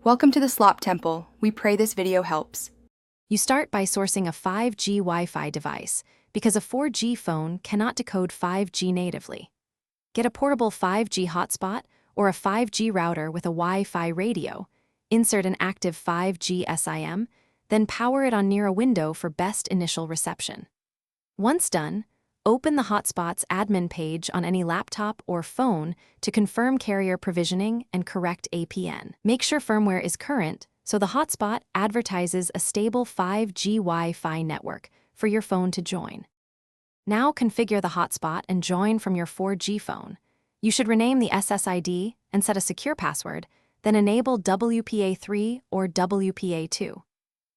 Welcome to the Slop Temple. We pray this video helps. You start by sourcing a 5G Wi-Fi device because a 4G phone cannot decode 5G natively. Get a portable 5G hotspot or a 5G router with a Wi-Fi radio, insert an active 5G SIM, then power it on near a window for best initial reception. Once done, open the hotspot's admin page on any laptop or phone to confirm carrier provisioning and correct APN. Make sure firmware is current so the hotspot advertises a stable 5G Wi-Fi network for your phone to join. Now configure the hotspot and join from your 4G phone. You should rename the SSID and set a secure password, then enable WPA3 or WPA2.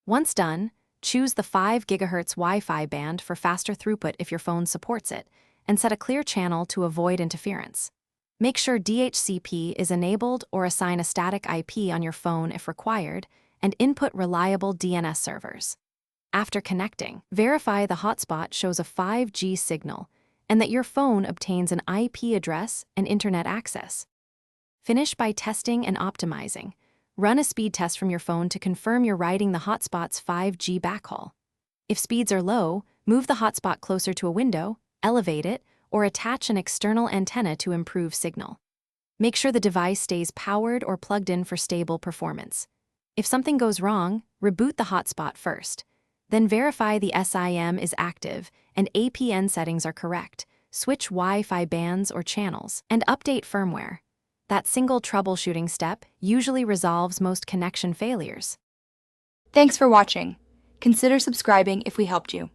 Once done, choose the 5 GHz Wi-Fi band for faster throughput if your phone supports it, and set a clear channel to avoid interference. Make sure DHCP is enabled or assign a static IP on your phone if required, and input reliable DNS servers. After connecting, verify the hotspot shows a 5G signal and that your phone obtains an IP address and internet access. Finish by testing and optimizing. Run a speed test from your phone to confirm you're riding the hotspot's 5G backhaul. If speeds are low, move the hotspot closer to a window, elevate it, or attach an external antenna to improve signal. Make sure the device stays powered or plugged in for stable performance. If something goes wrong, reboot the hotspot first. Then verify the SIM is active and APN settings are correct, switch Wi-Fi bands or channels, and update firmware. That single troubleshooting step usually resolves most connection failures. Thanks for watching. Consider subscribing if we helped you.